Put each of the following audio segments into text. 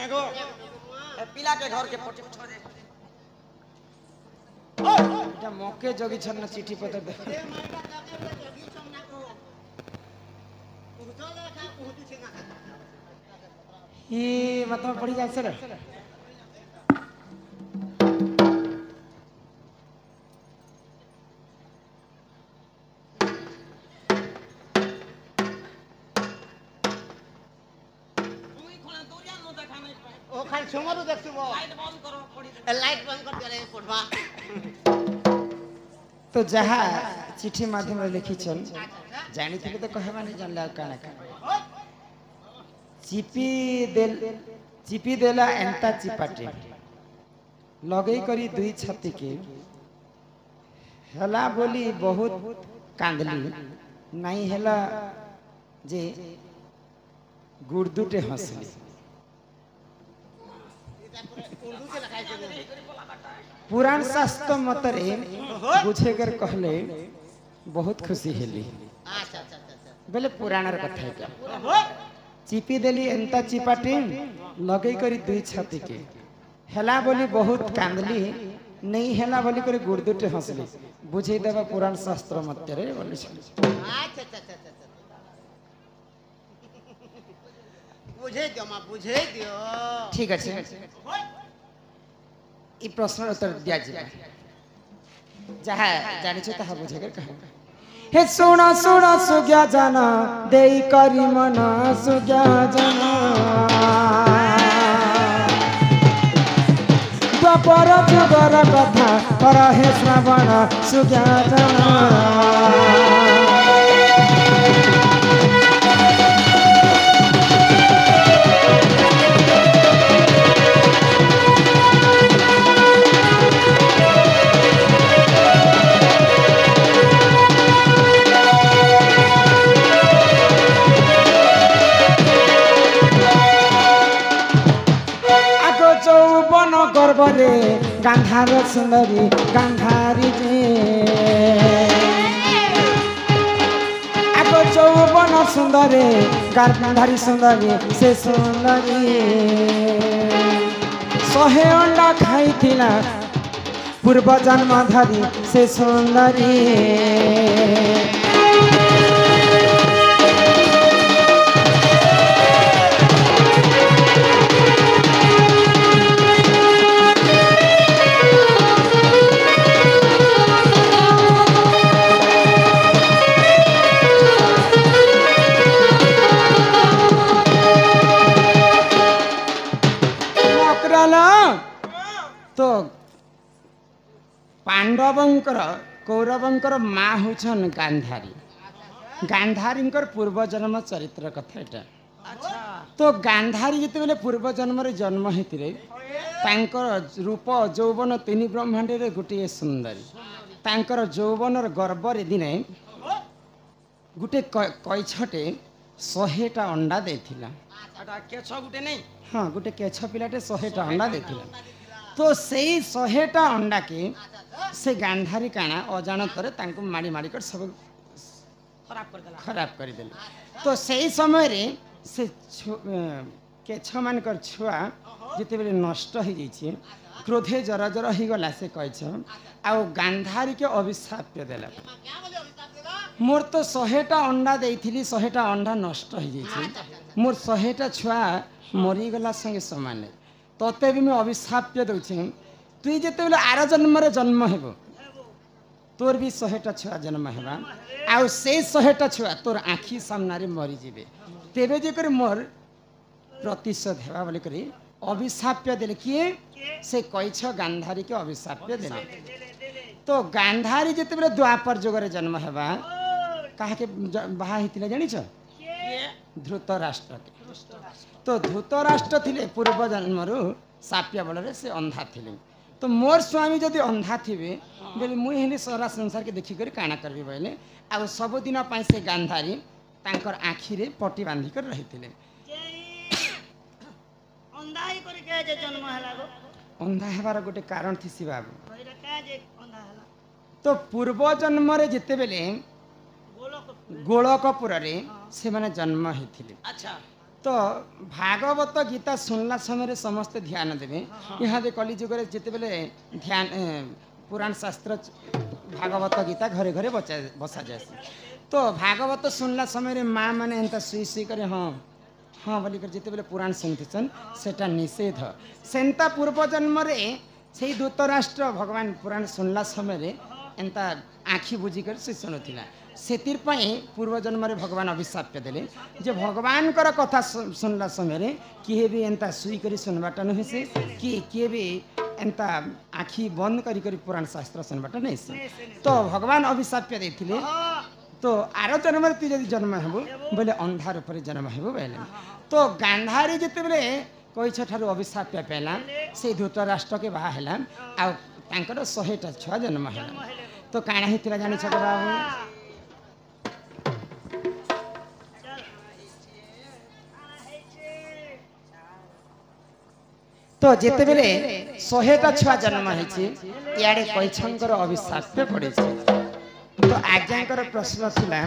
एगो पिला के घर के फोटो छोड़ दे এটা মকে জগি ছন্ন চিঠি পত্র দে ই মতম পড়ি যায় স্যার सुमरु देखछु लाइट बंद करो पड़ी लाइट बंद कर दे पड़वा तो जहा चिठी माध्यम रे लिखी छन जानी थी तो कहबा नहीं जानला काना का चिपी देला एंता चिपाटे लगई करी दुई छाती के हला बोली बहुत कांदली नहीं हला जे गुड़दुटे हंसली पुराण शास्त्र मतरे बुझेगर कहले बहुत खुशी हेली बोले पुराण कथा क्या चिपी देली एंता चिपाटी लगे करी दुई छाती के हेला बोली बहुत कांदली नहीं हेला बोली करी गुड़दुटे हंसली बुझे देवा पुराण शास्त्र मतरे बोली बुझे दियो मां बुझे दियो ठीक है ई प्रश्न उत्तर दिया जाए जहा जानि छ तहा बुझेगर कह हे सुना सुना सुग्या जाना देई करी मन सुग्या जाना द्वापर जुगर कथा पर हे श्रवण सुग्या जाना गर्वरे गांधार सुंदरी गांधारी जे आगो चौवन सुंदरे गांधारी सुंदरी से सुंदरी 100 अंडा खाई थिला पूर्व जन्म धरी से सुंदरी तो पांडवंकर कौरवंकर माँ होछन गांधारी गांधारी पूर्व जन्म चरित्र कथा एटा तो गांधारी जिते बेले पूर्व जन्म रे जन्म हेतिरे तांकर रूप यौवन तीन ब्रह्मांड रे गोटे सुंदरी तांकर यौवनर गर्भ रे दिने गोटे कैछटे 100टा अंडा देथिला केछ गुटे नहीं हाँ गोटे केछ पिलाटे 100टा अंडा देथिला तो से 100टा अंडा के से गांधारी काना अजाणत माड़ी माड़ी कर सब खराब कर देले तो से समय रे से केछ मानकर छुआ जिते बेले नष्ट हो जाइए क्रोधे जरा जरा ही गला से कह आ गांधारी के अभिशाप देला मोर तो 100टा अंडा देइथिली 100टा अंडा नष्ट हो जाइए मोर 100टा छुआ मरीगला संगे समान तोते भी मैं अभिशाप दूचे तुई जिते बेले आर जन्म रे जन्म हेब तोर भी 100टा छुआ जन्म हेबा आउ से 100टा छुआ तोर आखि सामना रे मरी जिबे तेबे जे कर मोर प्रतिशोध हेबा बोली करी अभिशाप देले किए से कैछ गांधारी के अभिशाप देले तो गांधारी जिते बेले द्वापर जुग रे जन्म हेबा काहे के बाहा हितिला जानि छ धृतराष्ट्र के तो धृतराष्ट्र थिले पूर्व जन्म साप्या बल से अंधा थिले तो मोर स्वामी जदि अंधा थिबे बोले मुई हेली सारा संसार के देखि कर काना करबी बोले आ सब दिन पाई से गांधारी तांकर आखि रे पट्टी बांधी कर रहिथिले अंधा ही करे के जे जन्म हला गो अंधा हेबार गोटे कारण थिसी बाबू भइरा का जे अंधा हला तो पूर्व जन्म रे जिते बेले गोलकपुर रे से माने जन्म हेथिले अच्छा तो तो भागवत गीता सुनला समय समस्ते ध्यान देवे यहाँ कली जुग जिते बेले ध्यान पुराण शास्त्र भागवत गीता घरे घरे बसा जाए तो भागवत सुनला समय माँ मैंने एंता सुई सुई करे हाँ हाँ बोलिकर जिते बेले पुराण शुणुन सेटा निषेध सेन्ता पूर्व जन्म से धृतराष्ट्र भगवान पुराण शुणला समय एंता आँखि बुझिकर से शुणुला से पूर्व जन्म रे भगवान अभिशाप देले जे भगवान कर कथा सुनला समय किए भी एंता सुई करी सुनवाटा नुहे से किए भी एंता आँखि बंद करी करी पुराण शास्त्र सुनवाटा नहीं से तो भगवान अभिशाप देथिले तो आर जन्म तु जदि जन्म हेबु बोले अंधार पर जन्म हेबु बोले तो गांधारी जिते बेले कईछ ठारू अभिशाप पाला से धृतराष्ट्र के बाहा है आ 100टा छुआ जन्म है तो काଣା हेतिला जानि छ बाबू तो जिते बेले 100टा छुआ जन्म है इे कैछंकर अभिशाप पड़े तो आज्ञाकर प्रश्न थिला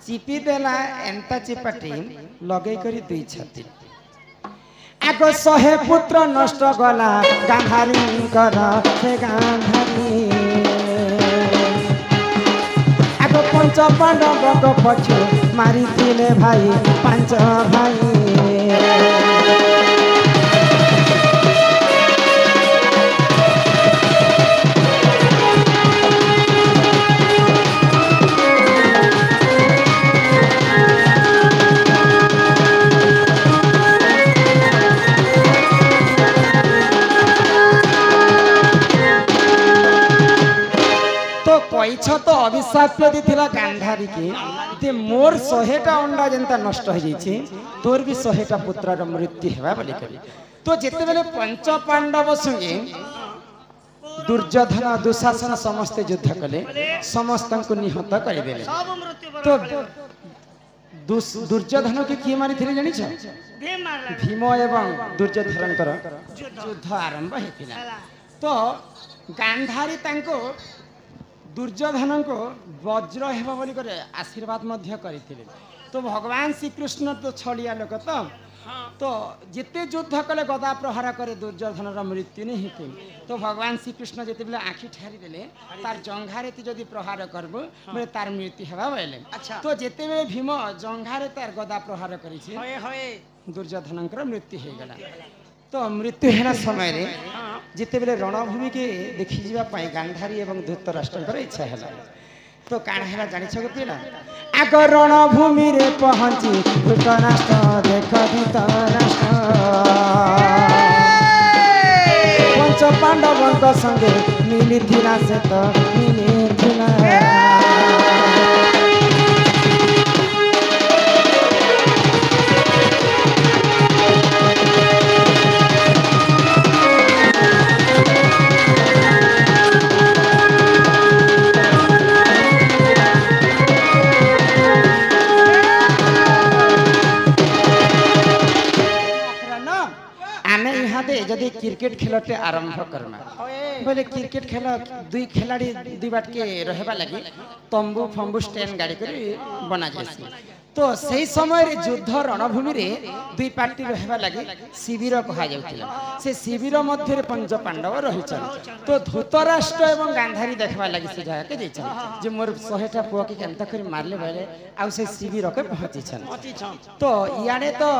चिपी देला एंता चिपाटी लगे करी दुई छाती आगो 100 पुत्र नष्ट गला गांधारी कर से गांधारी आगो 5 पांडव पछु मारी थिले भाई 5 भाई तो अभिशाप देथिला गांधारी के मोर 100टा अंडा जनता नष्ट हो जाइए तोर भी 100टा पुत्र मृत्यु हेबा बोली करी तो जिते बेले 5 पांडव संगे दुर्योधन दुशासन समस्ते युद्ध कले समस्त को निहत करदेले तो दुर्योधन के किए मारी थे जानी भीम एवं दुर्योधन युद्ध आरंभ होता तो गांधारी तांको दुर्योधन को वज्र हेबा बोली करे आशीर्वाद मध्य करथिले तो भगवान श्री कृष्ण तो छलिया लोक तो जिते युद्ध कले गदा प्रहार करे दुर्योधन मृत्यु नहीं होती तो भगवान श्री कृष्ण जिते बेले आँखि ठारी देले तार जंघारे तू जदि प्रहार करबो बोले तार मृत्यु हेबा बोले तो जिते बेले भीम जंघारे तार गदा प्रहार करिछि दुर्योधन मृत्यु हो गला तो मृत्यु है समय जिते बेले रणभूमि के देखी जावाई गांधारी एवं धृतराष्ट्र इच्छा है तो काण है जानी छुला आग रणभूमि रे पहुंची धृतराष्ट्र देख धृतराष्ट्र 5 पांडवों संगे मिली से तो मिली जदि क्रिकेट खेलटे आरंभ करना बोले क्रिकेट खेल दुई खिलाड़ी दुई बाट के रहबा लगी तंबू फंबू स्टैंड गाड़ी कर बना जाए तो सही समय युद्ध रणभूमि रे दुई पार्टी रहबा लगी शिविर कहा जाउतिला से शिविर मध्य 5 पांडव रही तो धृतराष्ट्र एवं गांधारी देखबा लगी से जगह के जाइछन जे मोर 100टा पुआ के केनता कर मारले बेले आ से शिविर के पहुंचीछन तो इयाने तो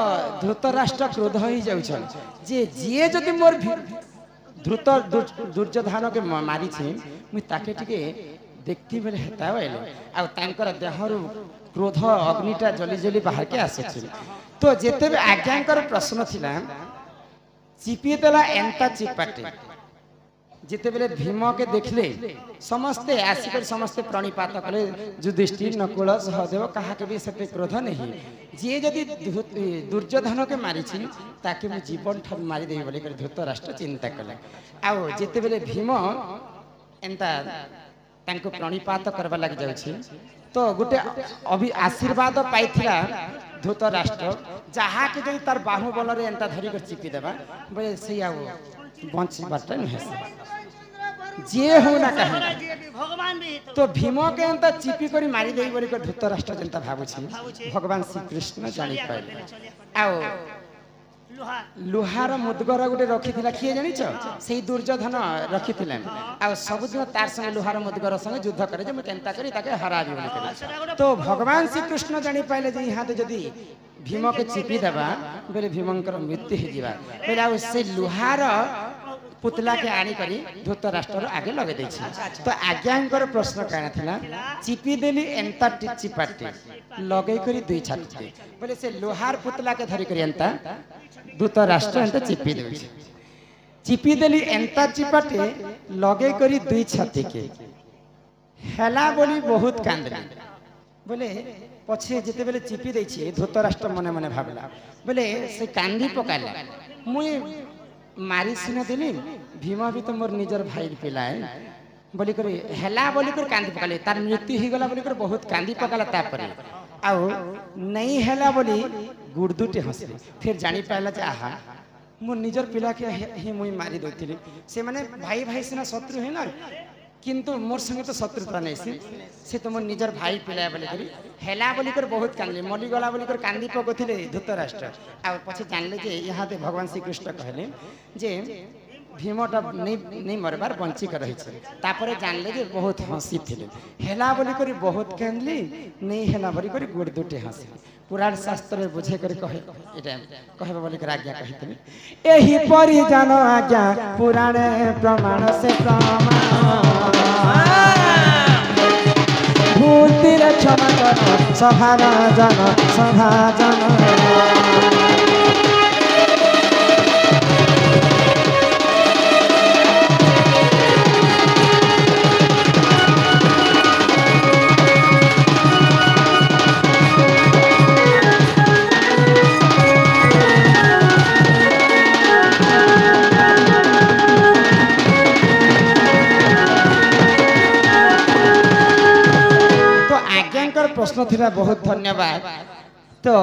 धृतराष्ट्र क्रोध ही जाउछन जे जे जदि मोर द्रुत दुर्योधन के मारी छी मुई ताके टिके देखती बेले हेता बेले आ तांकर देहरु क्रोध अग्निटा जली जली बाहर के आसे तो जेते भी आज्ञाकर प्रश्न थिला चिपी देला एंता चिपाटे जिते बेले भीम के देखले समस्ते आसिक समस्ते प्रणिपात कले युधिष्ठिर नकुल सहदेव कहा के भी सते क्रोध नहीं जे जदि दुर्योधन के मारी छी ताके मु जीवन ठर मारी देबे बोली कर धृतराष्ट्र चिंता कले आ जिते बेले भीम एंता तांको प्रणिपात करबा लाग जाउछि तो गोटे अभी आशीर्वाद पाइथिला धृतराष्ट्र जहा के जदि तार बाहुबल रे एंता धरी कर चिपी देबा बोले से आ बंच बाटा नहीं जे हो ना कहे भगवान भी तो भीम के एंता चिपी करी मारी देई बोली कर धृतराष्ट्र जनता भाबुछि भगवान श्री कृष्ण जानि पाइले आओ लुहार मुदगर गुटे रखिथिला किए जानिछ सेही दुर्योधन रखिथिले आ सब दिन तार संग लुहार मुदगर संग युद्ध करे जे म केनता करी ताके हराबी बोली करे तो भगवान श्री कृष्ण जानि पाइले जे यहाँ तो जदी भीम के चिपी देबा बोले भीमंकर मृत्यु हे जीवा बोले आ से लुहार पुतला के आनी करी धृतराष्ट्र आगे लगे दै छी तो आज्ञांकर प्रश्न कहना थिला चिपी देली एंता चिपाटी लगे करी दुई छाती बोले से लोहार पुतला के धरी करी एंता धृतराष्ट्र एंता चिपी देबे चिपी देली एंता चिपाटी लगे करी दुई छाती के हेला बोली बहुत कांदली बोले पछे जेते बेले चिपी दै छी धृतराष्ट्र मने मने भाबला बोले से कांदी पकाला मुई मारी सिना दिली भीम भी तो मोर निजर भाई पिला है बोली कर हेला बोली कर कांदी पकाले तार मृत्यु ही गला बोली कर बहुत कांदी पकाला तापर आउ नहीं हेला बोली गुड़दुटे हंसले फिर जानी पाला जे आहा मोर निजर पिला के ही मुई मारी दउथिली से माने भाई भाई सिना शत्रु है ना किंतु मोर संगे तो शत्रुता नहीं से तो मोर निजर भाई पिला बोली करी हेला बोली कर बहुत कांदले मली गला बोली कर कांदी पकोथिले धृतराष्ट्र आ पछे जानले जे यहाँ ते भगवान श्री कृष्ण कहले जे भीमटा नहीं मरबार बंची कर रही छे तापरे जानले जे बहुत हंसी थिले हेला बोली करी बहुत कांदली नहीं हेला बोली करी गुड़ दुटे हंसी पुराण शास्त्र में बुझे कर कहे एटा कहबा बोली कर आज्ञा कहितले एही परि जानो आज्ञा पुराण प्रमाण से प्रमाण भूतिर क्षमा करो सभाना जन सभा जन प्रश्न थिला बहुत धन्यवाद तो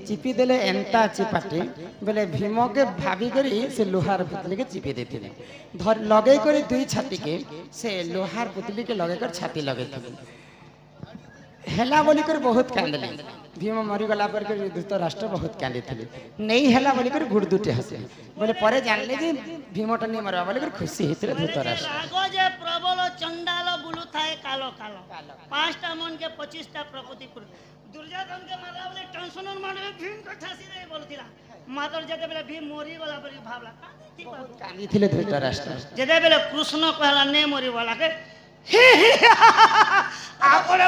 चिपी देले एंता चिपाटी बोले भीम के भाभी करी से लोहार पुतली के चिपी देते धर लगे करी दुई छाती के से लोहार पुतली के लगे कर छाती लगे हेला बोली कर बहुत कांदले भीम मरी गला पर धृतराष्ट्र बहुत कांदी थे नहीं हेला बोली कर गुड़ दुटे हसे बोले परे जानले जे भीमटा नहीं मरवा बोली कर खुशी हेतरे धृतराष्ट्र आगो जे प्रबल चंडाल बुलु थाए कालो कालो पांचटा मन के 25टा प्रकृति दुर्योधन के मारला बोले टेंशन मारले भीम को ठासी रे बोलथिला मातर जेते बेले भीम मरी गला पर भावला कांदी थिले धृतराष्ट्र जेते बेले कृष्ण कहला ने मरी वाला के आपड़े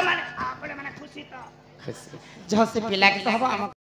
माने खुशी तो खुशी जहाँ से पिला के कहबा